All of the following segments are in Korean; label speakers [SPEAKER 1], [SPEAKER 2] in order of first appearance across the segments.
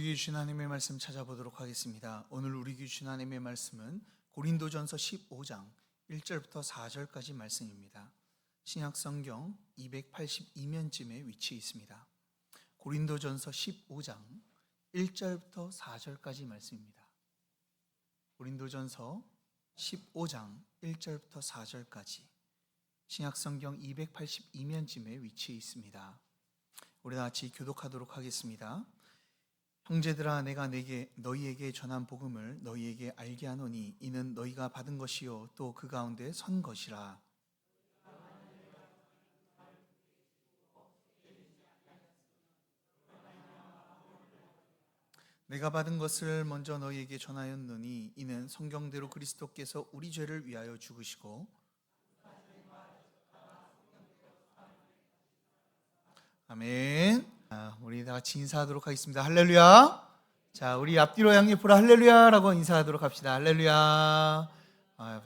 [SPEAKER 1] 우리에게 주신 하나님의 말씀 찾아보도록 하겠습니다. 오늘 우리에게 주신 하나님의 말씀은 고린도전서 15장 1절부터 4절까지 말씀입니다. 신약성경 282면쯤에 위치해 있습니다. 고린도전서 15장 1절부터 4절까지 말씀입니다. 고린도전서 15장 1절부터 4절까지 신약성경 282면쯤에 위치해 있습니다. 우리 다 같이 교독하도록 하겠습니다. 형제들아, 내가 너희에게 전한 복음을 너희에게 알게 하노니 이는 너희가 받은 것이요 또 그 가운데 선 것이라. 내가 받은 것을 먼저 너희에게 전하였노니 이는 성경대로 그리스도께서 우리 죄를 위하여 죽으시고 아멘. 우리 다 같이 인사하도록 하겠습니다. 할렐루야. 자, 우리 앞뒤로 향해 보라 할렐루야라고 인사하도록 합시다. 할렐루야.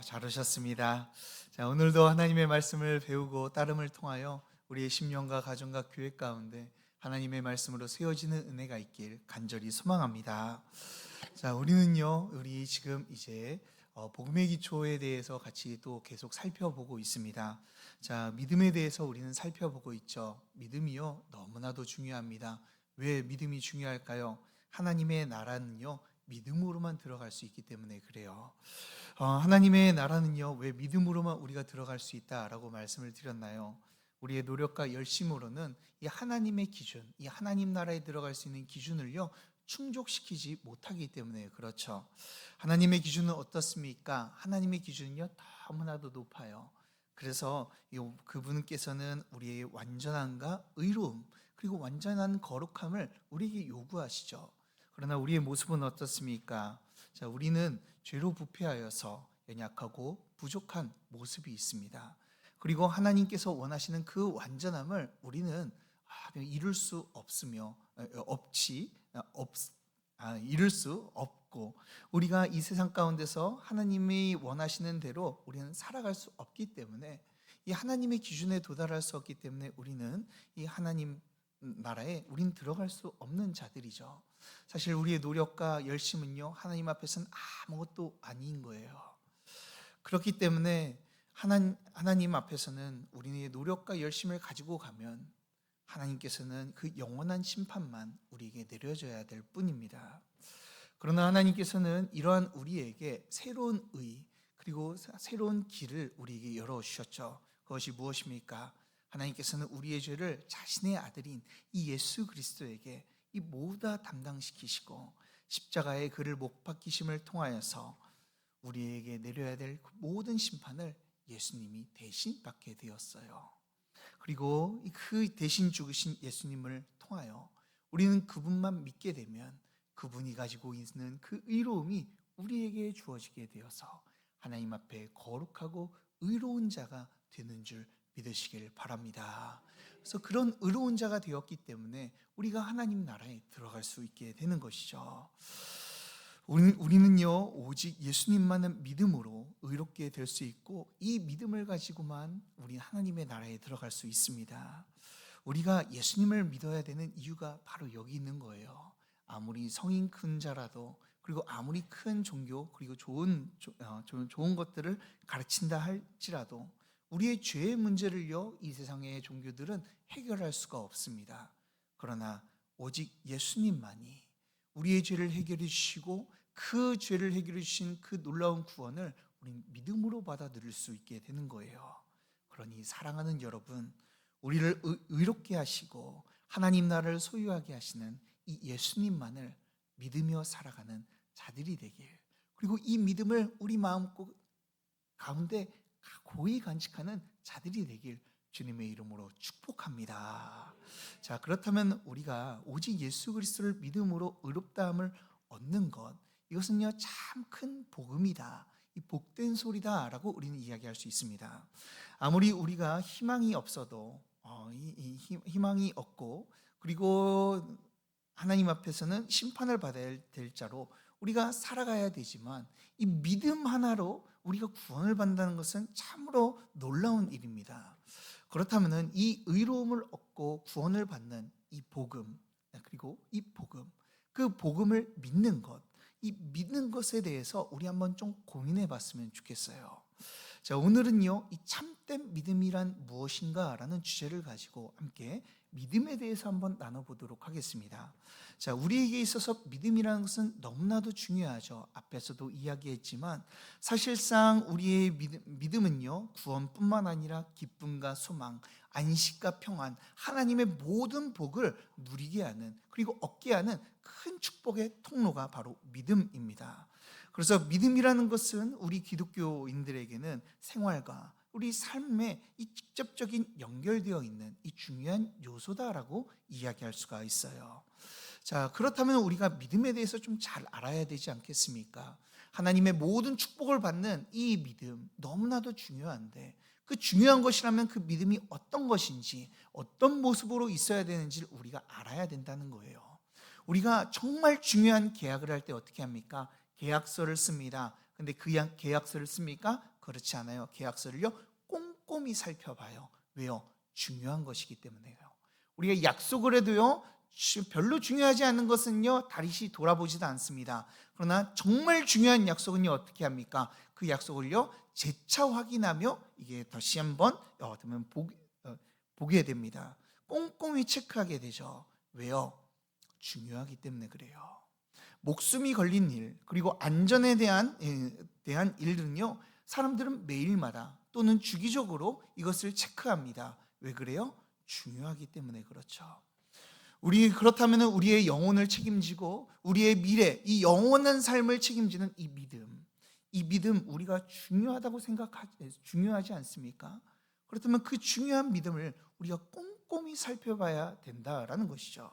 [SPEAKER 1] 잘하셨습니다. 자, 오늘도 하나님의 말씀을 배우고 따름을 통하여 우리의 심령과 가정과 교회 가운데 하나님의 말씀으로 세워지는 은혜가 있길 간절히 소망합니다. 자, 우리 지금 이제 복음의 기초에 대해서 같이 또 계속 살펴보고 있습니다. 자, 믿음에 대해서 우리는 살펴보고 있죠. 믿음이요 너무나도 중요합니다. 왜 믿음이 중요할까요? 하나님의 나라는요 믿음으로만 들어갈 수 있기 때문에 그래요. 하나님의 나라는요 왜 믿음으로만 우리가 들어갈 수 있다라고 말씀을 드렸나요? 우리의 노력과 열심으로는 이 하나님의 기준, 이 하나님 나라에 들어갈 수 있는 기준을요 충족시키지 못하기 때문에 그렇죠. 하나님의 기준은 어떻습니까? 하나님의 기준은요 너무나도 높아요. 그래서 그분께서는 우리의 완전함과 의로움 그리고 완전한 거룩함을 우리에게 요구하시죠. 그러나 우리의 모습은 어떻습니까? 자, 우리는 죄로 부패하여서 연약하고 부족한 모습이 있습니다. 그리고 하나님께서 원하시는 그 완전함을 우리는 이룰 수 없고 우리가 이 세상 가운데서 하나님이 원하시는 대로 우리는 살아갈 수 없기 때문에 이 하나님의 기준에 도달할 수 없기 때문에 우리는 이 하나님 나라에 우린 들어갈 수 없는 자들이죠. 사실 우리의 노력과 열심은요 하나님 앞에서는 아무것도 아닌 거예요. 그렇기 때문에 하나님 앞에서는 우리의 노력과 열심을 가지고 가면 하나님께서는 그 영원한 심판만 우리에게 내려져야 될 뿐입니다. 그러나 하나님께서는 이러한 우리에게 새로운 의 그리고 새로운 길을 우리에게 열어주셨죠. 그것이 무엇입니까? 하나님께서는 우리의 죄를 자신의 아들인 이 예수 그리스도에게 이 모두 다 담당시키시고 십자가의 그를 못 박히심을 통하여서 우리에게 내려야 될 모든 심판을 예수님이 대신 받게 되었어요. 그리고 그 대신 죽으신 예수님을 통하여 우리는 그분만 믿게 되면 그분이 가지고 있는 그 의로움이 우리에게 주어지게 되어서 하나님 앞에 거룩하고 의로운 자가 되는 줄 믿으시길 바랍니다. 그래서 그런 의로운 자가 되었기 때문에 우리가 하나님 나라에 들어갈 수 있게 되는 것이죠. 우리는요 오직 예수님만은 믿음으로 의롭게 될 수 있고 이 믿음을 가지고만 우리 하나님의 나라에 들어갈 수 있습니다. 우리가 예수님을 믿어야 되는 이유가 바로 여기 있는 거예요. 아무리 성인 큰 자라도 그리고 아무리 큰 종교 그리고 좋은 것들을 가르친다 할지라도 우리의 죄의 문제를요 이 세상의 종교들은 해결할 수가 없습니다. 그러나 오직 예수님만이 우리의 죄를 해결해 주시고 그 죄를 해결해 주신 그 놀라운 구원을 우리는 믿음으로 받아들일 수 있게 되는 거예요. 그러니 사랑하는 여러분, 우리를 의롭게 하시고 하나님 나라를 소유하게 하시는 이 예수님만을 믿으며 살아가는 자들이 되길, 그리고 이 믿음을 우리 마음 가운데 고이 간직하는 자들이 되길 주님의 이름으로 축복합니다. 자, 그렇다면 우리가 오직 예수 그리스도를 믿음으로 의롭다함을 얻는 것, 이것은요 참 큰 복음이다, 이 복된 소리다라고 우리는 이야기할 수 있습니다. 아무리 우리가 희망이 없어도 희망이 없고 그리고 하나님 앞에서는 심판을 받아야 될 자로 우리가 살아가야 되지만 이 믿음 하나로 우리가 구원을 받는다는 것은 참으로 놀라운 일입니다. 그렇다면 이 의로움을 얻고 구원을 받는 이 복음, 그리고 이 복음, 그 복음을 믿는 것, 이 믿는 것에 대해서 우리 한번 좀 고민해 봤으면 좋겠어요. 자, 오늘은요, 이 참된 믿음이란 무엇인가 라는 주제를 가지고 함께 믿음에 대해서 한번 나눠보도록 하겠습니다. 자, 우리에게 있어서 믿음이라는 것은 너무나도 중요하죠. 앞에서도 이야기했지만 사실상 우리의 믿음은요, 구원뿐만 아니라 기쁨과 소망, 안식과 평안, 하나님의 모든 복을 누리게 하는, 그리고 얻게 하는 큰 축복의 통로가 바로 믿음입니다. 그래서 믿음이라는 것은 우리 기독교인들에게는 생활과 우리 삶에 이 직접적인 연결되어 있는 이 중요한 요소다라고 이야기할 수가 있어요. 자, 그렇다면 우리가 믿음에 대해서 좀 잘 알아야 되지 않겠습니까? 하나님의 모든 축복을 받는 이 믿음 너무나도 중요한데, 그 중요한 것이라면 그 믿음이 어떤 것인지, 어떤 모습으로 있어야 되는지를 우리가 알아야 된다는 거예요. 우리가 정말 중요한 계약을 할 때 어떻게 합니까? 계약서를 씁니다. 근데 그 계약서를 씁니까? 그렇지 않아요. 계약서를요, 꼼꼼히 살펴봐요. 왜요? 중요한 것이기 때문에요. 우리가 약속을 해도요, 별로 중요하지 않은 것은요, 다시 돌아보지도 않습니다. 그러나 정말 중요한 약속은요, 어떻게 합니까? 그 약속을요, 재차 확인하며 이게 다시 한번 보게 됩니다. 꼼꼼히 체크하게 되죠. 왜요? 중요하기 때문에 그래요. 목숨이 걸린 일, 그리고 안전에 대한 일은요, 사람들은 매일마다 또는 주기적으로 이것을 체크합니다. 왜 그래요? 중요하기 때문에 그렇죠. 그렇다면 우리의 영혼을 책임지고 우리의 미래, 이 영원한 삶을 책임지는 이 믿음 우리가 중요하지 않습니까? 그렇다면 그 중요한 믿음을 우리가 꼼꼼히 살펴봐야 된다라는 것이죠.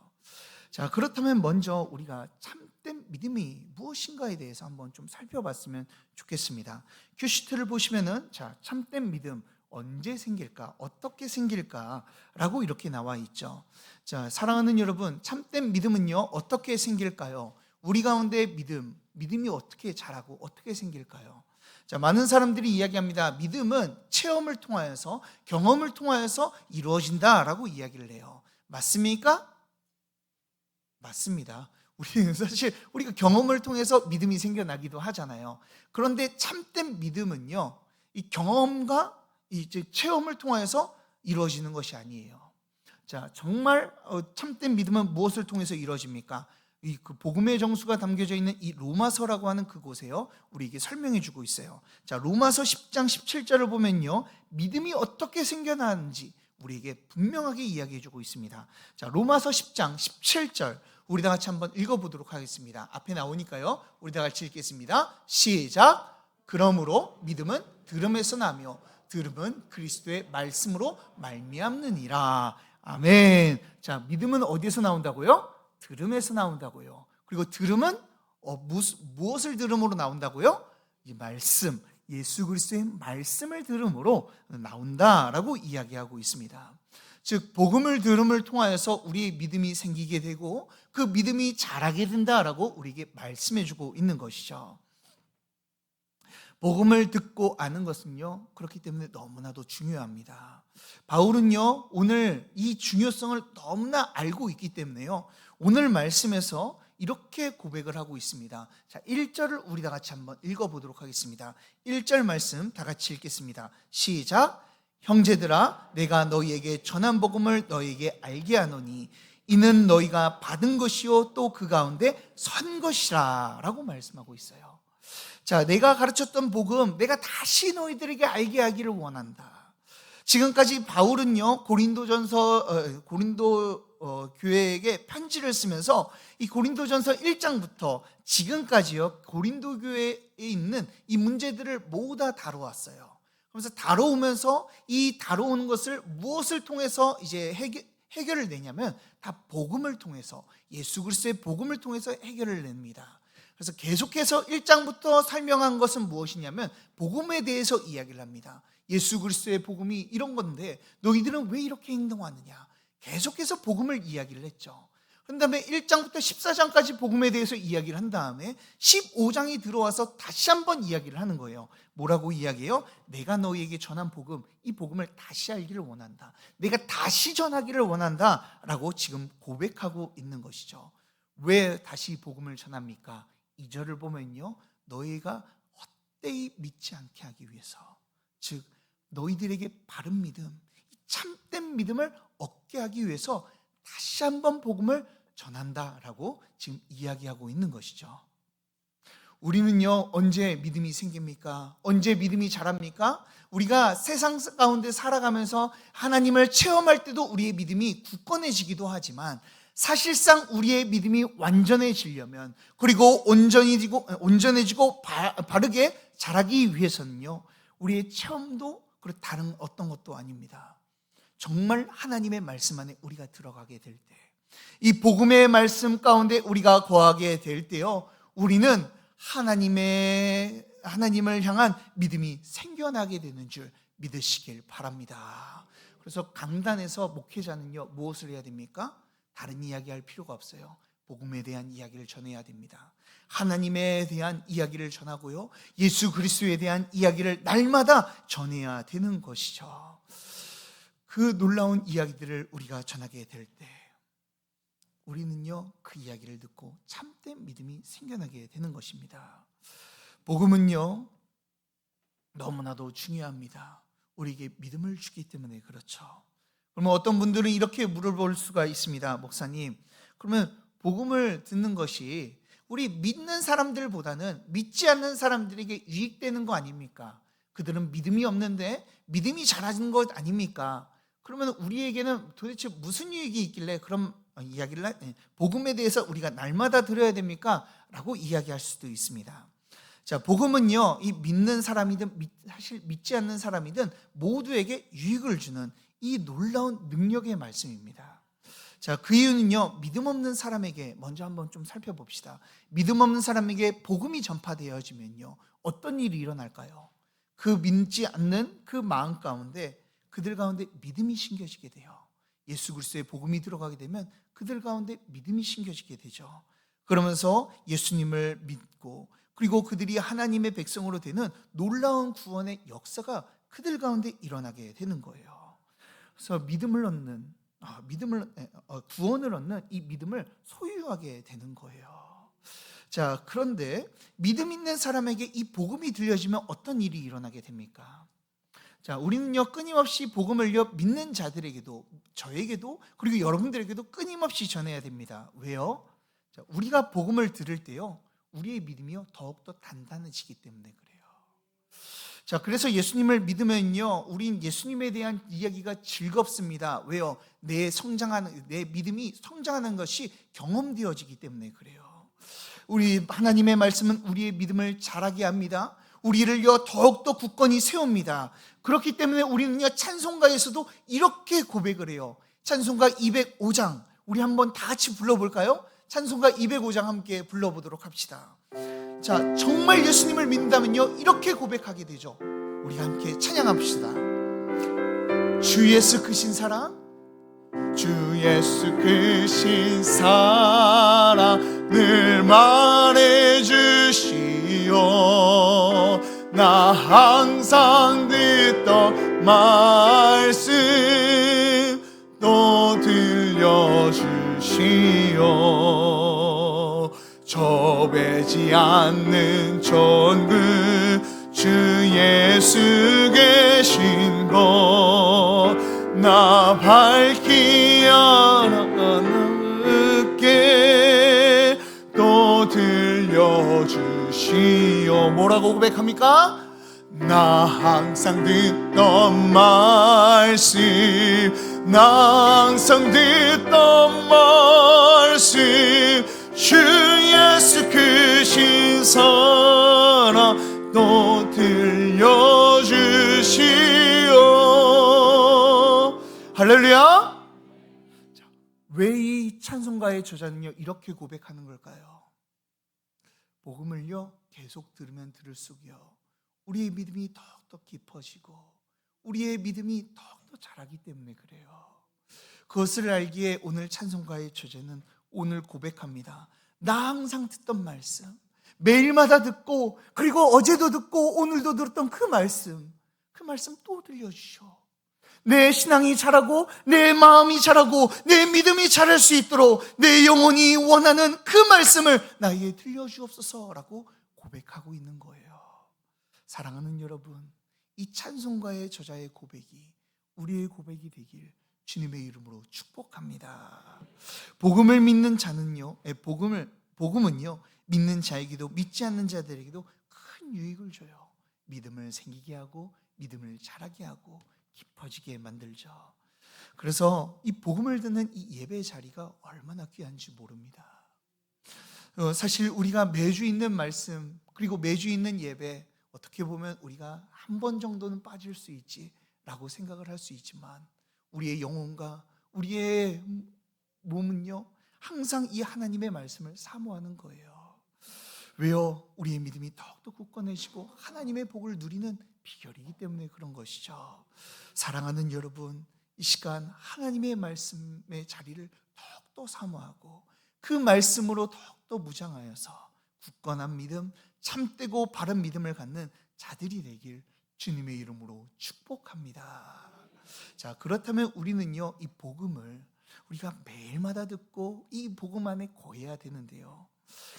[SPEAKER 1] 자, 그렇다면 먼저 우리가 참된 믿음이 무엇인가에 대해서 한번 좀 살펴봤으면 좋겠습니다. 큐시트를 보시면은, 자, 참된 믿음 언제 생길까? 어떻게 생길까? 라고 이렇게 나와 있죠. 자, 사랑하는 여러분, 참된 믿음은요, 어떻게 생길까요? 우리 가운데 믿음이 어떻게 자라고 어떻게 생길까요? 자, 많은 사람들이 이야기합니다. 믿음은 체험을 통하여서, 경험을 통하여서 이루어진다라고 이야기를 해요. 맞습니까? 맞습니다. 우리는 사실 우리가 경험을 통해서 믿음이 생겨나기도 하잖아요. 그런데 참된 믿음은요, 이 경험과 이제 체험을 통해서 이루어지는 것이 아니에요. 자, 정말 참된 믿음은 무엇을 통해서 이루어집니까? 그 복음의 정수가 담겨져 있는 이 로마서라고 하는 그곳에요, 우리에게 설명해 주고 있어요. 자, 로마서 10장 17절을 보면요, 믿음이 어떻게 생겨나는지 우리에게 분명하게 이야기해 주고 있습니다. 자, 로마서 10장 17절 우리 다 같이 한번 읽어보도록 하겠습니다. 앞에 나오니까요, 우리 다 같이 읽겠습니다. 시작. 그러므로 믿음은 들음에서 나며 들음은 그리스도의 말씀으로 말미암느니라. 아멘. 자, 믿음은 어디에서 나온다고요? 들음에서 나온다고요. 그리고 들음은 무엇을 들음으로 나온다고요? 이 말씀, 예수 그리스도의 말씀을 들음으로 나온다라고 이야기하고 있습니다. 즉, 복음을 들음을 통하여서 우리의 믿음이 생기게 되고 그 믿음이 자라게 된다라고 우리에게 말씀해주고 있는 것이죠. 복음을 듣고 아는 것은요, 그렇기 때문에 너무나도 중요합니다. 바울은요, 오늘 이 중요성을 너무나 알고 있기 때문에요, 오늘 말씀에서 이렇게 고백을 하고 있습니다. 자, 1절을 우리 다 같이 한번 읽어보도록 하겠습니다. 1절 말씀 다 같이 읽겠습니다. 시작. 형제들아, 내가 너희에게 전한 복음을 너희에게 알게 하노니 이는 너희가 받은 것이요 또 그 가운데 선 것이라 라고 말씀하고 있어요. 자, 내가 가르쳤던 복음 내가 다시 너희들에게 알게 하기를 원한다. 지금까지 바울은요, 고린도 교회에게 편지를 쓰면서 이 고린도전서 1장부터 지금까지요, 고린도 교회에 있는 이 문제들을 모두 다 다루었어요. 그래서 다뤄오면서 이 다뤄오는 것을 무엇을 통해서 이제 해결을 내냐면 다 복음을 통해서, 예수 그리스도의 복음을 통해서 해결을 냅니다. 그래서 계속해서 1장부터 설명한 것은 무엇이냐면 복음에 대해서 이야기를 합니다. 예수 그리스도의 복음이 이런 건데 너희들은 왜 이렇게 행동하느냐, 계속해서 복음을 이야기를 했죠. 그 다음에 1장부터 14장까지 복음에 대해서 이야기를 한 다음에 15장이 들어와서 다시 한번 이야기를 하는 거예요. 뭐라고 이야기해요? 내가 너희에게 전한 복음, 이 복음을 다시 알기를 원한다. 내가 다시 전하기를 원한다 라고 지금 고백하고 있는 것이죠. 왜 다시 복음을 전합니까? 2절을 보면요, 너희가 헛되이 믿지 않게 하기 위해서, 즉 너희들에게 바른 믿음, 참된 믿음을 얻게 하기 위해서 다시 한번 복음을 전한다라고 지금 이야기하고 있는 것이죠. 우리는요, 언제 믿음이 생깁니까? 언제 믿음이 자랍니까? 우리가 세상 가운데 살아가면서 하나님을 체험할 때도 우리의 믿음이 굳건해지기도 하지만, 사실상 우리의 믿음이 완전해지려면, 그리고 온전해지고 바르게 자라기 위해서는요, 우리의 체험도 다른 어떤 것도 아닙니다. 정말 하나님의 말씀 안에 우리가 들어가게 될 때, 이 복음의 말씀 가운데 우리가 거하게 될 때요, 우리는 하나님을 향한 믿음이 생겨나게 되는 줄 믿으시길 바랍니다. 그래서 강단에서 목회자는요, 무엇을 해야 됩니까? 다른 이야기할 필요가 없어요. 복음에 대한 이야기를 전해야 됩니다. 하나님에 대한 이야기를 전하고요, 예수 그리스도에 대한 이야기를 날마다 전해야 되는 것이죠. 그 놀라운 이야기들을 우리가 전하게 될 때, 우리는요, 그 이야기를 듣고 참된 믿음이 생겨나게 되는 것입니다. 복음은요, 너무나도 중요합니다. 우리에게 믿음을 주기 때문에 그렇죠. 그러면 어떤 분들은 이렇게 물어볼 수가 있습니다. 목사님, 그러면 복음을 듣는 것이 우리 믿는 사람들보다는 믿지 않는 사람들에게 유익되는 거 아닙니까? 그들은 믿음이 없는데 믿음이 잘하는 것 아닙니까? 그러면 우리에게는 도대체 무슨 유익이 있길래 그런 이야기를, 복음에 대해서 우리가 날마다 들어야 됩니까? 라고 이야기할 수도 있습니다. 자, 복음은요, 이 믿는 사람이든 사실 믿지 않는 사람이든 모두에게 유익을 주는 이 놀라운 능력의 말씀입니다. 자, 그 이유는요, 믿음 없는 사람에게 먼저 한번 좀 살펴봅시다. 믿음 없는 사람에게 복음이 전파되어지면요, 어떤 일이 일어날까요? 그 믿지 않는 그 마음 가운데, 그들 가운데 믿음이 심겨지게 돼요. 예수 그리스도의 복음이 들어가게 되면 그들 가운데 믿음이 심겨지게 되죠. 그러면서 예수님을 믿고, 그리고 그들이 하나님의 백성으로 되는 놀라운 구원의 역사가 그들 가운데 일어나게 되는 거예요. 그래서 구원을 얻는 이 믿음을 소유하게 되는 거예요. 자, 그런데 믿음 있는 사람에게 이 복음이 들려지면 어떤 일이 일어나게 됩니까? 자, 우리는요, 끊임없이 복음을요, 믿는 자들에게도, 저에게도, 그리고 여러분들에게도 끊임없이 전해야 됩니다. 왜요? 자, 우리가 복음을 들을 때요, 우리의 믿음이요, 더욱더 단단해지기 때문에 그래요. 자, 그래서 예수님을 믿으면요, 우린 예수님에 대한 이야기가 즐겁습니다. 왜요? 내 믿음이 성장하는 것이 경험되어지기 때문에 그래요. 우리 하나님의 말씀은 우리의 믿음을 자라게 합니다. 우리를요, 더욱더 굳건히 세웁니다. 그렇기 때문에 우리는요, 찬송가에서도 이렇게 고백을 해요. 찬송가 205장, 우리 한번 다 같이 불러볼까요? 찬송가 205장 함께 불러보도록 합시다. 자, 정말 예수님을 믿는다면요, 이렇게 고백하게 되죠. 우리 함께 찬양합시다. 주 예수 크신 사랑, 주 예수 크신 사랑 늘 말해주시오. 나 항상 듣던 말씀 또 들려주시오. 저배지 않는 전부 주 예수 계신 것 나 밝히 알아듣게 또 들려주시오. 뭐라고 고백합니까? 나 항상 듣던 말씀, 나 항상 듣던 말씀, 주 예수 크신 사랑 또 들려주시오. 할렐루야. 왜 이 찬송가의 저자는요, 이렇게 고백하는 걸까요? 복음을요, 계속 들으면 들을수록요, 우리의 믿음이 더욱더 깊어지고 우리의 믿음이 더욱더 자라기 때문에 그래요. 그것을 알기에 오늘 찬송가의 저자는 오늘 고백합니다. 나 항상 듣던 말씀, 매일마다 듣고, 그리고 어제도 듣고 오늘도 들었던 그 말씀 또 들려주셔. 내 신앙이 자라고 내 마음이 자라고 내 믿음이 자랄 수 있도록 내 영혼이 원하는 그 말씀을 나에게 들려주옵소서라고 고백하고 있는 거예요. 사랑하는 여러분, 이 찬송가의 저자의 고백이 우리의 고백이 되길 주님의 이름으로 축복합니다. 복음을 믿는 자는요, 복음은요, 믿는 자에게도 믿지 않는 자들에게도 큰 유익을 줘요. 믿음을 생기게 하고 믿음을 자라게 하고 깊어지게 만들죠. 그래서 이 복음을 듣는 이 예배 자리가 얼마나 귀한지 모릅니다. 사실 우리가 매주 있는 말씀 그리고 매주 있는 예배, 어떻게 보면 우리가 한 번 정도는 빠질 수 있지라고 생각을 할 수 있지만 우리의 영혼과 우리의 몸은요, 항상 이 하나님의 말씀을 사모하는 거예요. 왜요? 우리의 믿음이 더욱더 굳건해지고 하나님의 복을 누리는 비결이기 때문에 그런 것이죠. 사랑하는 여러분, 이 시간 하나님의 말씀의 자리를 더욱더 사모하고 그 말씀으로 더욱더 무장하여서 굳건한 믿음, 참되고 바른 믿음을 갖는 자들이 되길 주님의 이름으로 축복합니다. 자, 그렇다면 우리는요, 이 복음을 우리가 매일마다 듣고 이 복음 안에 거해야 되는데요,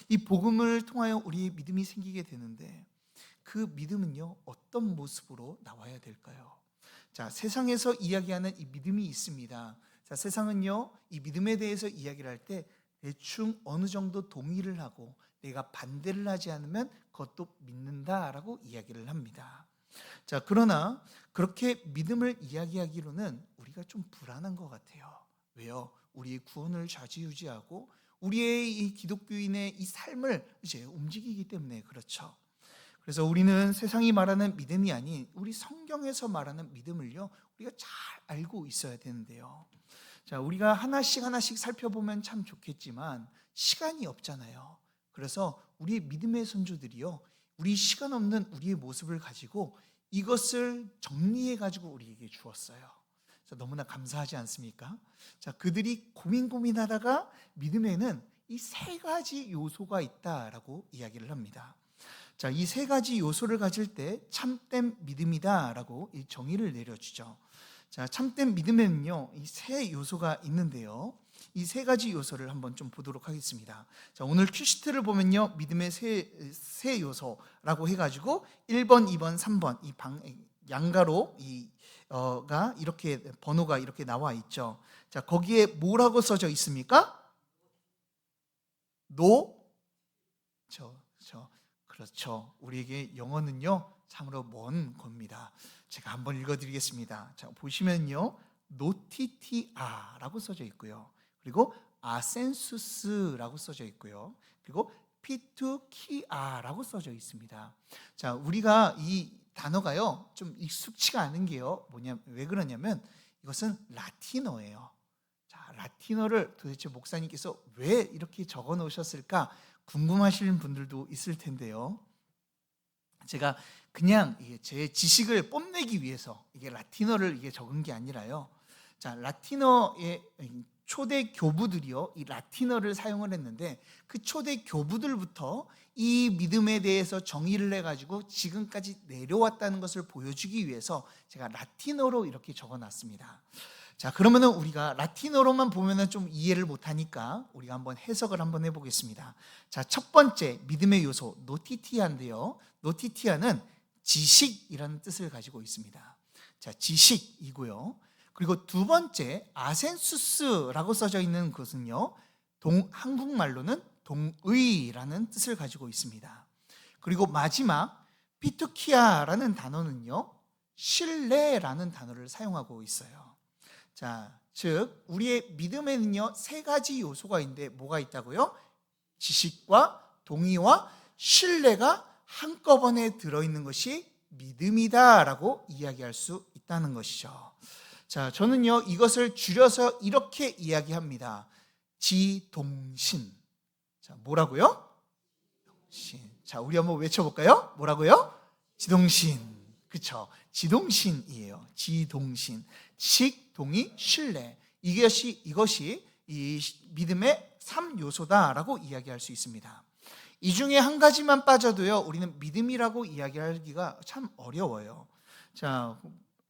[SPEAKER 1] 이 복음을 통하여 우리의 믿음이 생기게 되는데 그 믿음은요, 어떤 모습으로 나와야 될까요? 자, 세상에서 이야기하는 이 믿음이 있습니다. 자, 세상은요, 이 믿음에 대해서 이야기를 할 때 대충 어느 정도 동의를 하고 내가 반대를 하지 않으면 그것도 믿는다라고 이야기를 합니다. 자, 그러나 그렇게 믿음을 이야기하기로는 우리가 좀 불안한 것 같아요. 왜요? 우리의 구원을 좌지우지하고 우리의 이 기독교인의 이 삶을 이제 움직이기 때문에 그렇죠. 그래서 우리는 세상이 말하는 믿음이 아닌 우리 성경에서 말하는 믿음을요, 우리가 잘 알고 있어야 되는데요. 자, 우리가 하나씩 살펴보면 참 좋겠지만 시간이 없잖아요. 그래서 우리 믿음의 선조들이요, 우리 시간 없는 우리의 모습을 가지고 이것을 정리해 가지고 우리에게 주었어요. 너무나 감사하지 않습니까? 자, 그들이 고민하다가 믿음에는 이 세 가지 요소가 있다라고 이야기를 합니다. 자, 이 세 가지 요소를 가질 때 참된 믿음이다라고 이 정의를 내려주죠. 자, 참된 믿음에는요, 이 세 요소가 있는데요, 이 세 가지 요소를 한번 좀 보도록 하겠습니다. 자, 오늘 큐시트를 보면요, 믿음의 세 요소라고 해가지고 1번, 2번, 3번 이 양가로 가 이렇게 번호가 이렇게 나와 있죠. 자, 거기에 뭐라고 써져 있습니까? 그렇죠. 우리에게 영어는요, 참으로 먼 겁니다. 제가 한번 읽어드리겠습니다. 자, 보시면요, 노티티아라고 써져 있고요, 그리고 아센수스라고 써져 있고요, 그리고 피투키아라고 써져 있습니다. 자, 우리가 이 단어가요, 좀 익숙치가 않은 게요, 왜 그러냐면 이것은 라틴어예요. 자, 라틴어를 도대체 목사님께서 왜 이렇게 적어 놓으셨을까 궁금하시는 분들도 있을 텐데요, 제가 그냥 제 지식을 뽐내기 위해서 이게 라틴어를 적은 게 아니라요, 자, 라틴어의 초대 교부들이요, 이 라틴어를 사용을 했는데 그 초대 교부들부터 이 믿음에 대해서 정의를 해가지고 지금까지 내려왔다는 것을 보여주기 위해서 제가 라틴어로 이렇게 적어놨습니다. 자, 그러면은 우리가 라틴어로만 보면은 좀 이해를 못하니까 우리가 한번 해석을 한번 해보겠습니다. 자, 첫 번째 믿음의 요소 노티티아인데요, 노티티아는 지식이라는 뜻을 가지고 있습니다. 자, 지식이고요. 그리고 두 번째 아센수스라고 써져 있는 것은요, 한국말로는 동의라는 뜻을 가지고 있습니다. 그리고 마지막 피투키아라는 단어는요, 신뢰라는 단어를 사용하고 있어요. 자, 즉 우리의 믿음에는요, 세 가지 요소가 있는데 뭐가 있다고요? 지식과 동의와 신뢰가 한꺼번에 들어있는 것이 믿음이다라고 이야기할 수 있다는 것이죠. 자, 저는요, 이것을 줄여서 이렇게 이야기합니다. 지동신. 자, 뭐라고요? 신. 자, 우리 한번 외쳐볼까요? 뭐라고요? 지동신. 그렇죠? 지동신이에요. 지동신. 지식, 동의, 신뢰. 이것이 이 믿음의 3요소다라고 이야기할 수 있습니다. 이 중에 한 가지만 빠져도요, 우리는 믿음이라고 이야기하기가 참 어려워요. 자,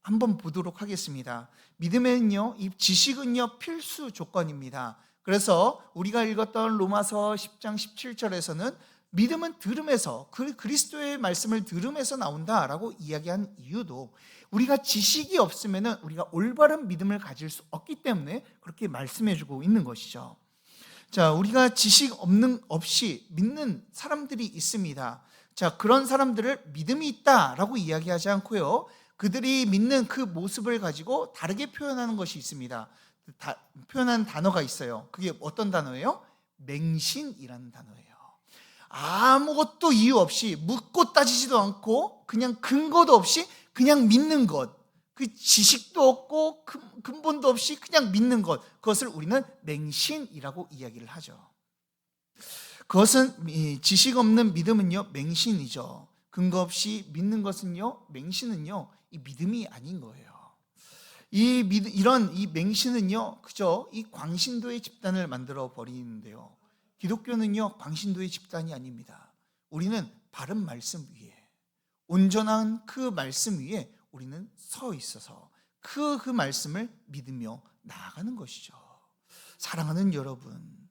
[SPEAKER 1] 한번 보도록 하겠습니다. 믿음에는요, 이 지식은요 필수 조건입니다. 그래서 우리가 읽었던 로마서 10장 17절에서는 믿음은 들음에서, 그리스도의 말씀을 들음에서 나온다라고 이야기한 이유도 우리가 지식이 없으면 우리가 올바른 믿음을 가질 수 없기 때문에 그렇게 말씀해주고 있는 것이죠. 자, 우리가 지식 없이 믿는 사람들이 있습니다. 자, 그런 사람들을 믿음이 있다라고 이야기하지 않고요, 그들이 믿는 그 모습을 가지고 다르게 표현하는 것이 있습니다. 표현하는 단어가 있어요. 그게 어떤 단어예요? 맹신이라는 단어예요. 아무것도 이유 없이 묻고 따지지도 않고 그냥 근거도 없이 그냥 믿는 것, 그 지식도 없고 근본도 없이 그냥 믿는 것, 그것을 우리는 맹신이라고 이야기를 하죠. 그것은 지식 없는 믿음은요 맹신이죠. 근거 없이 믿는 것은요, 맹신은요 이 믿음이 아닌 거예요. 이런 맹신은요 그저 이 광신도의 집단을 만들어 버리는데요, 기독교는요 광신도의 집단이 아닙니다. 우리는 바른 말씀 위에, 온전한 그 말씀 위에 우리는 서 있어서 그 말씀을 믿으며 나아가는 것이죠. 사랑하는 여러분,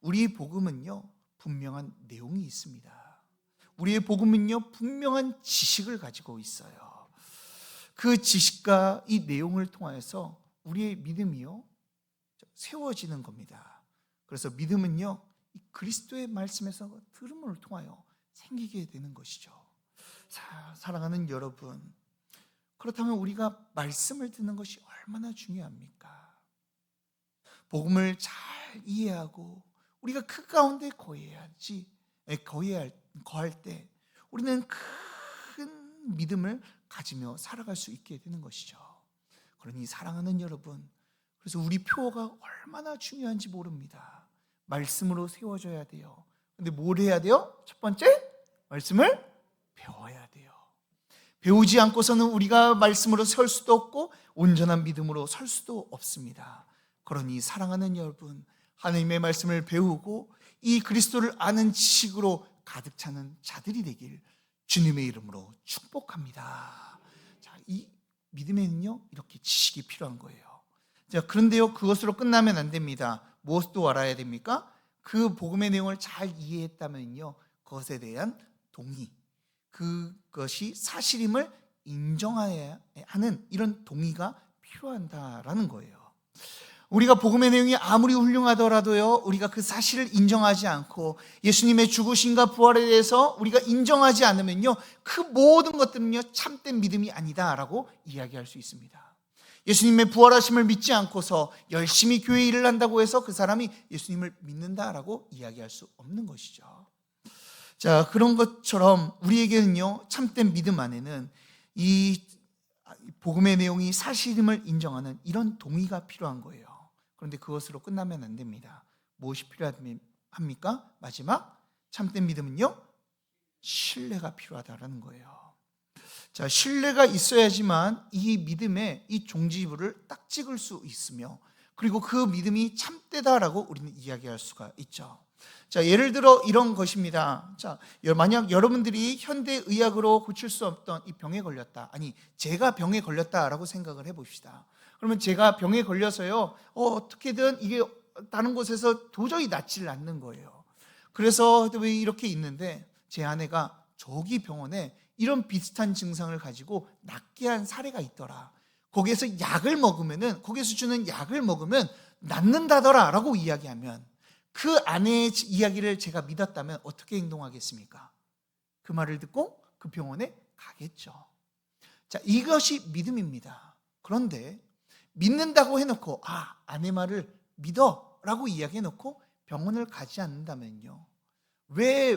[SPEAKER 1] 우리의 복음은요 분명한 내용이 있습니다. 우리의 복음은요 분명한 지식을 가지고 있어요. 그 지식과 이 내용을 통하여서 우리의 믿음이요 세워지는 겁니다. 그래서 믿음은요 그리스도의 말씀에서 들음을 통하여 생기게 되는 것이죠. 사랑하는 여러분, 그렇다면 우리가 말씀을 듣는 것이 얼마나 중요합니까? 복음을 잘 이해하고 우리가 그 가운데 거할 때 우리는 큰 믿음을 가지며 살아갈 수 있게 되는 것이죠. 그러니 사랑하는 여러분, 그래서 우리 표어가 얼마나 중요한지 모릅니다. 말씀으로 세워져야 돼요. 근데 뭘 해야 돼요? 첫 번째, 말씀을 배워야 돼요. 배우지 않고서는 우리가 말씀으로 설 수도 없고 온전한 믿음으로 설 수도 없습니다. 그러니 사랑하는 여러분, 하나님의 말씀을 배우고 이 그리스도를 아는 지식으로 가득 차는 자들이 되길 주님의 이름으로 축복합니다. 자, 이 믿음에는요 이렇게 지식이 필요한 거예요. 자, 그런데요 그것으로 끝나면 안 됩니다. 무엇도 알아야 됩니까? 그 복음의 내용을 잘 이해했다면요 그것에 대한 동의, 그것이 사실임을 인정해야 하는 이런 동의가 필요하다라는 거예요. 우리가 복음의 내용이 아무리 훌륭하더라도요 우리가 그 사실을 인정하지 않고 예수님의 죽으심과 부활에 대해서 우리가 인정하지 않으면요 그 모든 것들은요 참된 믿음이 아니다라고 이야기할 수 있습니다. 예수님의 부활하심을 믿지 않고서 열심히 교회 일을 한다고 해서 그 사람이 예수님을 믿는다라고 이야기할 수 없는 것이죠. 자, 그런 것처럼 우리에게는요 참된 믿음 안에는 이 복음의 내용이 사실임을 인정하는 이런 동의가 필요한 거예요. 그런데 그것으로 끝나면 안 됩니다. 무엇이 필요합니까? 마지막, 참된 믿음은요 신뢰가 필요하다라는 거예요. 자, 신뢰가 있어야지만 이 믿음의 이 종지부를 딱 찍을 수 있으며, 그리고 그 믿음이 참되다라고 우리는 이야기할 수가 있죠. 자, 예를 들어 이런 것입니다. 자, 만약 여러분들이 현대 의학으로 고칠 수 없던 이 병에 걸렸다, 아니 제가 병에 걸렸다라고 생각을 해봅시다. 그러면 제가 병에 걸려서요 어떻게든 이게 다른 곳에서 도저히 낫지를 않는 거예요. 그래서 왜 이렇게 있는데 제 아내가 저기 병원에 이런 비슷한 증상을 가지고 낫게 한 사례가 있더라, 거기에서 약을 먹으면은, 거기에서 주는 약을 먹으면 낫는다더라 라고 이야기하면, 그 아내의 이야기를 제가 믿었다면 어떻게 행동하겠습니까? 그 말을 듣고 그 병원에 가겠죠. 자, 이것이 믿음입니다. 그런데 믿는다고 해놓고 아내 말을 믿어 라고 이야기해놓고 병원을 가지 않는다면요, 왜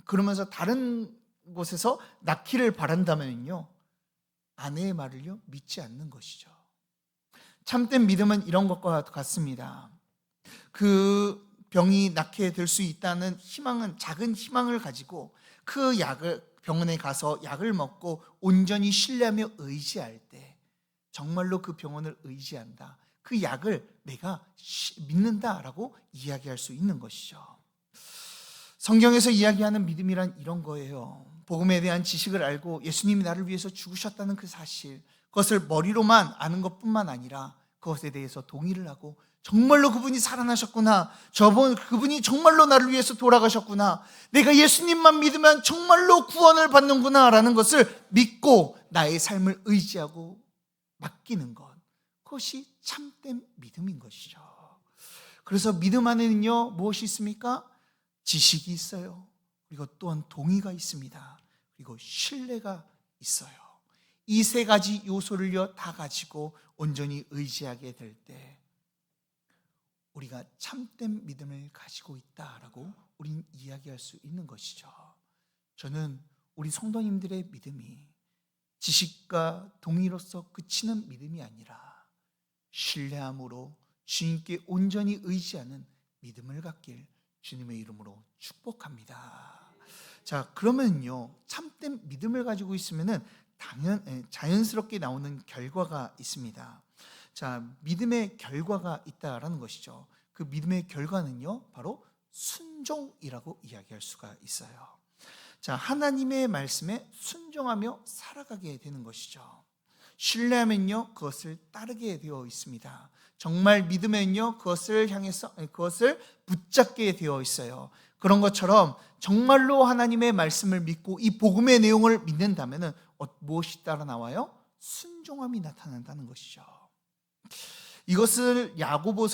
[SPEAKER 1] 그러면서 다른 곳에서 낫기를 바란다면요 아내의 말을요 믿지 않는 것이죠. 참된 믿음은 이런 것과 같습니다. 그 병이 낫게 될 수 있다는 희망은, 작은 희망을 가지고 그 병원에 가서 약을 먹고 온전히 신뢰하며 의지할 때 정말로 그 병원을 의지한다, 그 약을 내가 믿는다라고 이야기할 수 있는 것이죠. 성경에서 이야기하는 믿음이란 이런 거예요. 복음에 대한 지식을 알고 예수님이 나를 위해서 죽으셨다는 그 사실, 그것을 머리로만 아는 것뿐만 아니라 그것에 대해서 동의를 하고 정말로 그분이 살아나셨구나, 그분이 정말로 나를 위해서 돌아가셨구나, 내가 예수님만 믿으면 정말로 구원을 받는구나 라는 것을 믿고 나의 삶을 의지하고 맡기는 것, 그것이 참된 믿음인 것이죠. 그래서 믿음 안에는요 무엇이 있습니까? 지식이 있어요. 그리고 또한 동의가 있습니다. 그리고 신뢰가 있어요. 이 세 가지 요소를요 다 가지고 온전히 의지하게 될 때 우리가 참된 믿음을 가지고 있다라고 우린 이야기할 수 있는 것이죠. 저는 우리 성도님들의 믿음이 지식과 동의로서 그치는 믿음이 아니라 신뢰함으로 주님께 온전히 의지하는 믿음을 갖길 주님의 이름으로 축복합니다. 자, 그러면요 참된 믿음을 가지고 있으면은 자연스럽게 나오는 결과가 있습니다. 자, 믿음의 결과가 있다라는 것이죠. 그 믿음의 결과는요 바로 순종이라고 이야기할 수가 있어요. 자, 하나님의 말씀에 순종하며 살아가게 되는 것이죠. 신뢰하면요 그것을 따르게 되어 있습니다. 정말 믿으면요 그것을 향해서 그것을 붙잡게 되어 있어요. 그런 것처럼 정말로 하나님의 말씀을 믿고 이 복음의 내용을 믿는다면은 무엇이 따라 나와요? 순종함이 나타난다는 것이죠. 이것을 야고보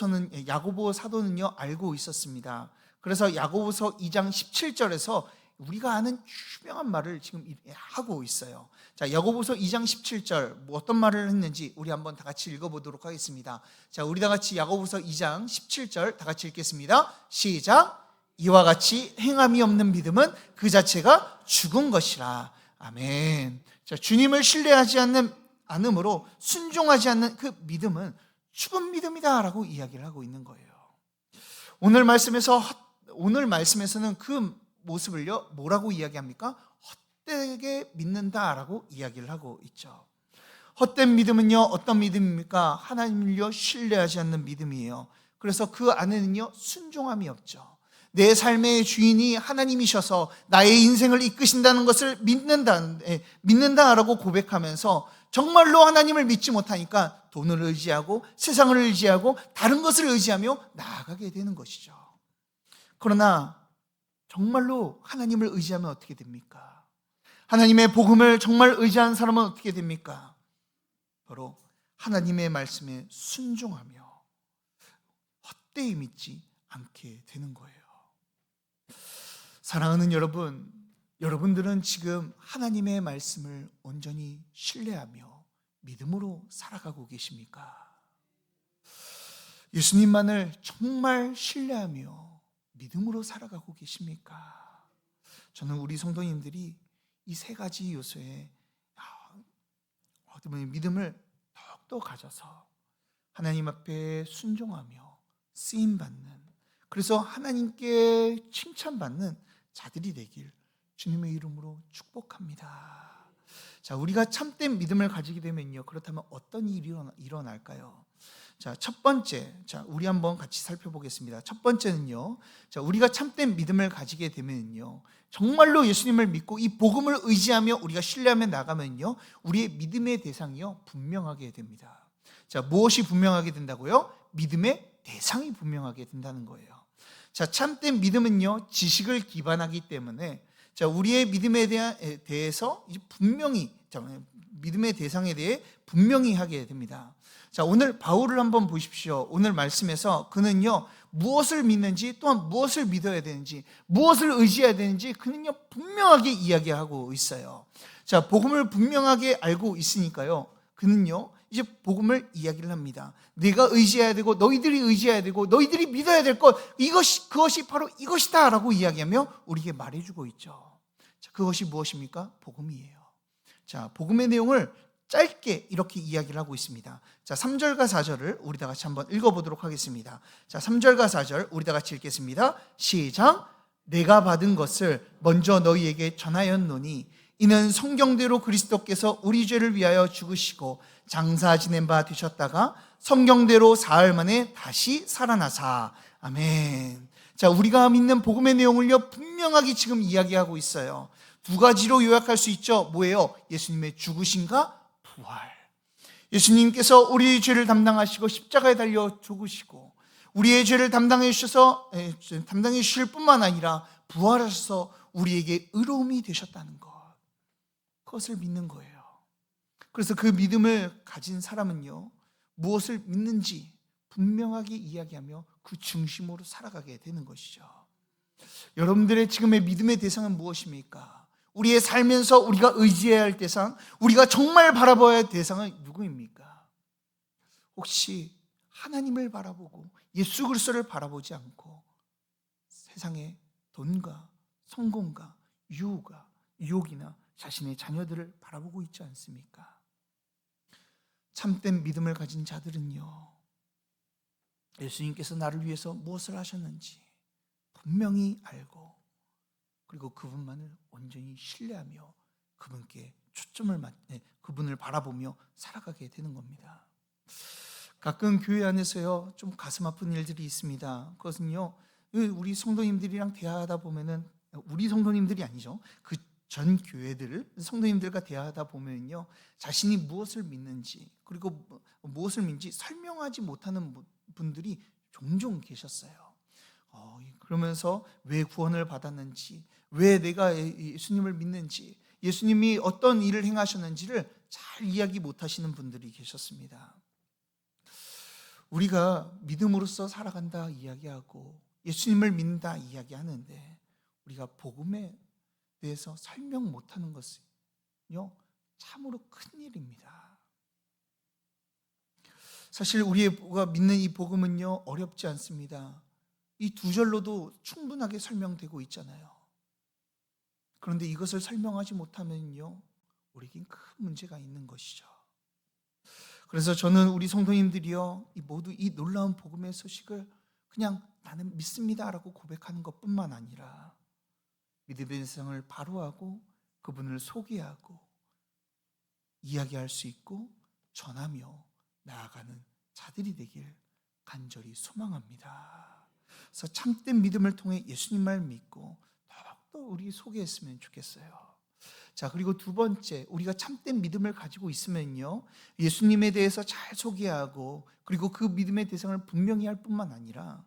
[SPEAKER 1] 사도는요 알고 있었습니다. 그래서 야고보서 2장 17절에서 우리가 아는 유명한 말을 지금 하고 있어요. 자, 야고보서 2장 17절 어떤 말을 했는지 우리 한번 다 같이 읽어보도록 하겠습니다. 자, 우리 다 같이 야고보서 2장 17절 다 같이 읽겠습니다. 시작. 이와 같이 행함이 없는 믿음은 그 자체가 죽은 것이라. 아멘. 자, 주님을 신뢰하지 않음으로 순종하지 않는 그 믿음은 죽은 믿음이다라고 이야기를 하고 있는 거예요. 오늘 말씀에서는 그 모습을요 뭐라고 이야기합니까? 헛되게 믿는다라고 이야기를 하고 있죠. 헛된 믿음은요 어떤 믿음입니까? 하나님을요 신뢰하지 않는 믿음이에요. 그래서 그 안에는요 순종함이 없죠. 내 삶의 주인이 하나님이셔서 나의 인생을 이끄신다는 것을 믿는다라고 고백하면서 정말로 하나님을 믿지 못하니까 돈을 의지하고 세상을 의지하고 다른 것을 의지하며 나아가게 되는 것이죠. 그러나 정말로 하나님을 의지하면 어떻게 됩니까? 하나님의 복음을 정말 의지하는 사람은 어떻게 됩니까? 바로 하나님의 말씀에 순종하며 헛되이 믿지 않게 되는 거예요. 사랑하는 여러분들은 지금 하나님의 말씀을 온전히 신뢰하며 믿음으로 살아가고 계십니까? 예수님만을 정말 신뢰하며 믿음으로 살아가고 계십니까? 저는 우리 성도님들이 이 세 가지 요소에 믿음을 더욱더 가져서 하나님 앞에 순종하며 쓰임받는, 그래서 하나님께 칭찬받는 자들이 되길 주님의 이름으로 축복합니다. 자, 우리가 참된 믿음을 가지게 되면요, 그렇다면 어떤 일이 일어날까요? 자, 첫 번째, 우리 한번 같이 살펴보겠습니다. 첫 번째는요, 우리가 참된 믿음을 가지게 되면요, 정말로 예수님을 믿고 이 복음을 의지하며 우리가 신뢰하며 나가면요, 우리의 믿음의 대상이요 분명하게 됩니다. 자, 무엇이 분명하게 된다고요? 믿음의 대상이 분명하게 된다는 거예요. 자, 참된 믿음은요 지식을 기반하기 때문에 우리의 믿음에 대해서 분명히 믿음의 대상에 대해 분명히 하게 됩니다. 자, 오늘 바울을 한번 보십시오. 오늘 말씀에서 그는요 무엇을 믿는지, 또한 무엇을 믿어야 되는지, 무엇을 의지해야 되는지 그는요 분명하게 이야기하고 있어요. 자, 복음을 분명하게 알고 있으니까요, 그는요 이제 복음을 이야기를 합니다. 내가 의지해야 되고 너희들이 의지해야 되고 너희들이 믿어야 될 것, 그것이 바로 이것이다 라고 이야기하며 우리에게 말해주고 있죠. 자, 그것이 무엇입니까? 복음이에요. 자, 복음의 내용을 짧게 이렇게 이야기를 하고 있습니다. 자, 3절과 4절을 우리 다 같이 한번 읽어보도록 하겠습니다. 자, 3절과 4절 우리 다 같이 읽겠습니다. 시작. 내가 받은 것을 먼저 너희에게 전하였노니 이는 성경대로 그리스도께서 우리 죄를 위하여 죽으시고 장사 지낸 바 되셨다가 성경대로 사흘 만에 다시 살아나사. 아멘. 자, 우리가 믿는 복음의 내용을요 분명하게 지금 이야기하고 있어요. 두 가지로 요약할 수 있죠. 뭐예요? 예수님의 죽으심과 부활. 예수님께서 우리의 죄를 담당하시고 십자가에 달려 죽으시고 우리의 죄를 담당해 주실 뿐만 아니라 부활하셔서 우리에게 의로움이 되셨다는 것, 그것을 믿는 거예요. 그래서 그 믿음을 가진 사람은요, 무엇을 믿는지 분명하게 이야기하며 그 중심으로 살아가게 되는 것이죠. 여러분들의 지금의 믿음의 대상은 무엇입니까? 우리의 살면서 우리가 의지해야 할 대상, 우리가 정말 바라봐야 할 대상은 누구입니까? 혹시 하나님을 바라보고 예수 그리스도를 바라보지 않고 세상의 돈과 성공과 유혹이나 자신의 자녀들을 바라보고 있지 않습니까? 참된 믿음을 가진 자들은요, 예수님께서 나를 위해서 무엇을 하셨는지 분명히 알고, 그리고 그분만을 온전히 신뢰하며 그분께 그분을 바라보며 살아가게 되는 겁니다. 가끔 교회 안에서요, 좀 가슴 아픈 일들이 있습니다. 그것은요, 우리 성도님들이랑 대화하다 보면은, 우리 성도님들이 아니죠, 그 전 교회들 성도님들과 대화하다 보면요, 자신이 무엇을 믿는지, 그리고 무엇을 믿는지 설명하지 못하는 분들이 종종 계셨어요. 그러면서 왜 구원을 받았는지, 왜 내가 예수님을 믿는지, 예수님이 어떤 일을 행하셨는지를 잘 이야기 못하시는 분들이 계셨습니다. 우리가 믿음으로써 살아간다 이야기하고 예수님을 믿는다 이야기하는데, 우리가 복음에 대해서 설명 못하는 것은요, 참으로 큰일입니다. 사실 우리가 믿는 이 복음은요, 어렵지 않습니다. 이 두 절로도 충분하게 설명되고 있잖아요. 그런데 이것을 설명하지 못하면요, 우리에겐 큰 문제가 있는 것이죠. 그래서 저는 우리 성도님들이요, 모두 이 놀라운 복음의 소식을 그냥 나는 믿습니다라고 고백하는 것뿐만 아니라 믿음의 세상을 바로하고 그분을 소개하고 이야기할 수 있고 전하며 나아가는 자들이 되길 간절히 소망합니다. 그래서 참된 믿음을 통해 예수님만 믿고 더욱더 우리 소개했으면 좋겠어요. 자, 그리고 두 번째, 우리가 참된 믿음을 가지고 있으면요, 예수님에 대해서 잘 소개하고 그리고 그 믿음의 대상을 분명히 할 뿐만 아니라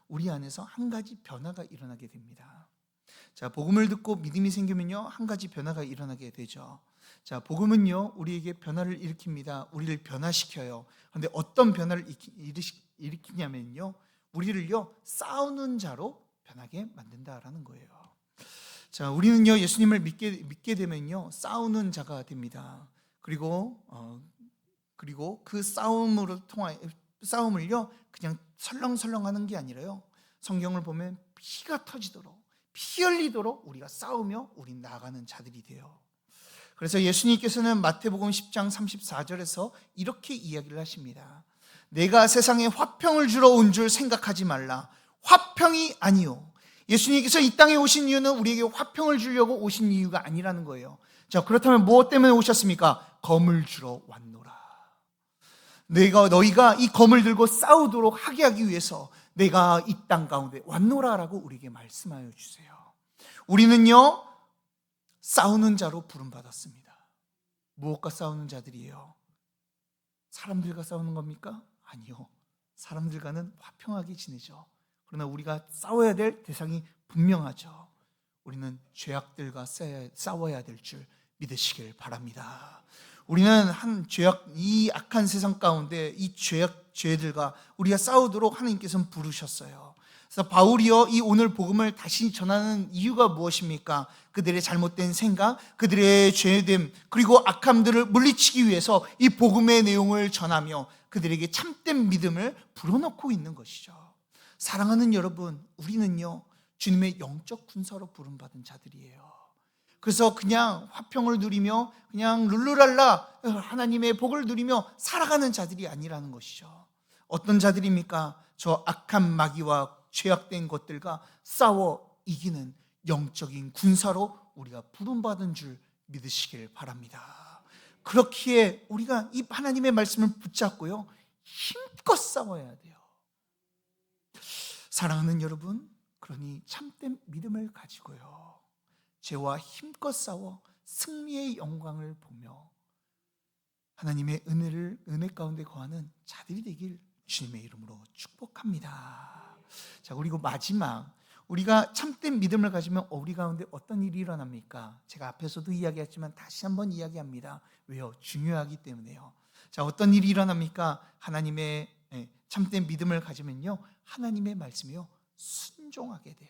[SPEAKER 1] 우리 안에서 한 가지 변화가 일어나게 됩니다. 자, 복음을 듣고 믿음이 생기면요, 한 가지 변화가 일어나게 되죠. 자, 복음은요, 우리에게 변화를 일으킵니다. 우리를 변화시켜요. 그런데 어떤 변화를 일으키냐면요, 우리를요, 싸우는 자로 변하게 만든다라는 거예요. 자, 우리는요, 예수님을 믿게 되면요, 싸우는 자가 됩니다. 그리고 그 싸움을요, 그냥 설렁설렁하는 게 아니라요, 성경을 보면 피가 터지도록, 피 흘리도록 우리가 싸우며 우리 나아가는 자들이 돼요. 그래서 예수님께서는 마태복음 10장 34절에서 이렇게 이야기를 하십니다. 내가 세상에 화평을 주러 온 줄 생각하지 말라. 화평이 아니요. 예수님께서 이 땅에 오신 이유는 우리에게 화평을 주려고 오신 이유가 아니라는 거예요. 자, 그렇다면 무엇 때문에 오셨습니까? 검을 주러 왔노라. 너희가 이 검을 들고 싸우도록 하기 위해서 내가 이 땅 가운데 왔노라라고 우리에게 말씀하여 주세요. 우리는요, 싸우는 자로 부름받았습니다. 무엇과 싸우는 자들이에요? 사람들과 싸우는 겁니까? 아니요. 사람들과는 화평하게 지내죠. 그러나 우리가 싸워야 될 대상이 분명하죠. 우리는 죄악들과 싸워야 될 줄 믿으시길 바랍니다. 우리는 이 악한 세상 가운데 이 죄들과 우리가 싸우도록 하나님께서는 부르셨어요. 그래서 바울이요, 이 오늘 복음을 다시 전하는 이유가 무엇입니까? 그들의 잘못된 생각, 그들의 죄됨, 그리고 악함들을 물리치기 위해서 이 복음의 내용을 전하며 그들에게 참된 믿음을 불어넣고 있는 것이죠. 사랑하는 여러분, 우리는요, 주님의 영적 군사로 부름받은 자들이에요. 그래서 그냥 화평을 누리며 그냥 룰루랄라 하나님의 복을 누리며 살아가는 자들이 아니라는 것이죠. 어떤 자들입니까? 저 악한 마귀와 죄악된 것들과 싸워 이기는 영적인 군사로 우리가 부름받은 줄 믿으시길 바랍니다. 그렇기에 우리가 이 하나님의 말씀을 붙잡고요, 힘껏 싸워야 돼요. 사랑하는 여러분, 그러니 참된 믿음을 가지고요, 죄와 힘껏 싸워 승리의 영광을 보며 하나님의 은혜 가운데 거하는 자들이 되길 주님의 이름으로 축복합니다. 자, 그리고 마지막, 우리가 참된 믿음을 가지면 우리 가운데 어떤 일이 일어납니까? 제가 앞에서도 이야기했지만 다시 한번 이야기합니다. 왜요? 중요하기 때문에요. 자, 어떤 일이 일어납니까? 하나님의 참된 믿음을 가지면요, 하나님의 말씀이요, 순종하게 돼요.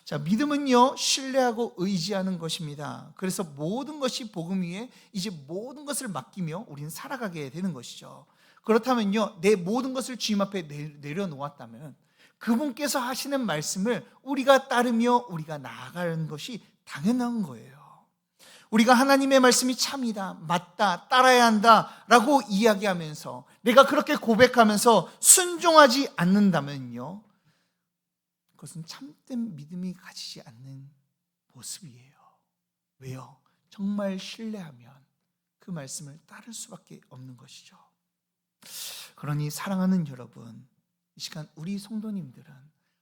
[SPEAKER 1] 자, 믿음은요, 신뢰하고 의지하는 것입니다. 그래서 모든 것이 복음 위에 이제 모든 것을 맡기며 우리는 살아가게 되는 것이죠. 그렇다면요, 내 모든 것을 주님 앞에 내려놓았다면 그분께서 하시는 말씀을 우리가 따르며 우리가 나아가는 것이 당연한 거예요. 우리가 하나님의 말씀이 참이다, 맞다, 따라야 한다 라고 이야기하면서 내가 그렇게 고백하면서 순종하지 않는다면요, 그것은 참된 믿음이 가지지 않는 모습이에요. 왜요? 정말 신뢰하면 그 말씀을 따를 수밖에 없는 것이죠. 그러니 사랑하는 여러분, 이 시간 우리 성도님들은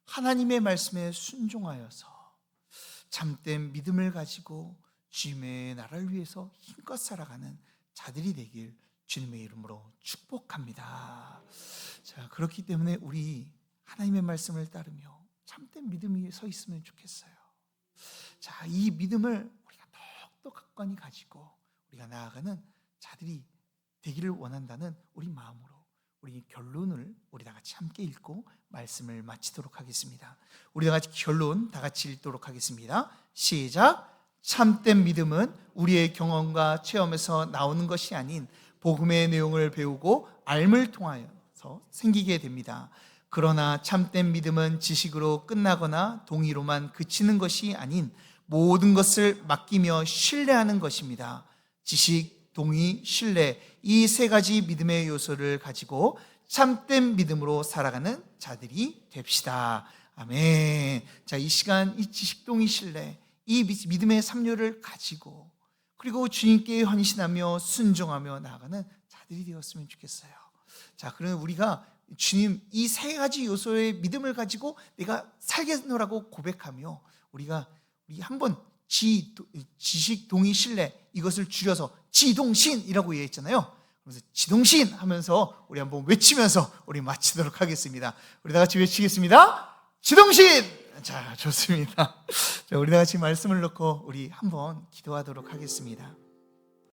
[SPEAKER 1] 하나님의 말씀에 순종하여서 참된 믿음을 가지고 주님의 나라를 위해서 힘껏 살아가는 자들이 되길 주님의 이름으로 축복합니다. 자, 그렇기 때문에 우리 하나님의 말씀을 따르며 참된 믿음이 서 있으면 좋겠어요. 자, 이 믿음을 우리가 더욱더 각관히 가지고 우리가 나아가는 자들이 되기를 원한다는 우리 마음으로 우리 결론을 우리 다 같이 함께 읽고 말씀을 마치도록 하겠습니다. 우리 다 같이 결론 다 같이 읽도록 하겠습니다. 시작. 참된 믿음은 우리의 경험과 체험에서 나오는 것이 아닌 복음의 내용을 배우고 알을 통하여서 생기게 됩니다. 그러나 참된 믿음은 지식으로 끝나거나 동의로만 그치는 것이 아닌 모든 것을 맡기며 신뢰하는 것입니다. 지식, 동의, 신뢰, 이 세 가지 믿음의 요소를 가지고 참된 믿음으로 살아가는 자들이 됩시다. 아멘. 자, 이 시간 이 지식, 동의, 신뢰, 이 믿음의 삼류를 가지고 그리고 주님께 헌신하며 순종하며 나아가는 자들이 되었으면 좋겠어요. 자, 그러면 우리가 주님 이 세 가지 요소의 믿음을 가지고 내가 살겠노라고 고백하며 우리 한번 지식, 동의, 신뢰 이것을 줄여서 지동신이라고 얘기했잖아요. 그래서 지동신 하면서 우리 한번 외치면서 우리 마치도록 하겠습니다. 우리 다 같이 외치겠습니다. 지동신! 자, 좋습니다. 자, 우리 다 같이 말씀을 놓고 우리 한번 기도하도록 하겠습니다.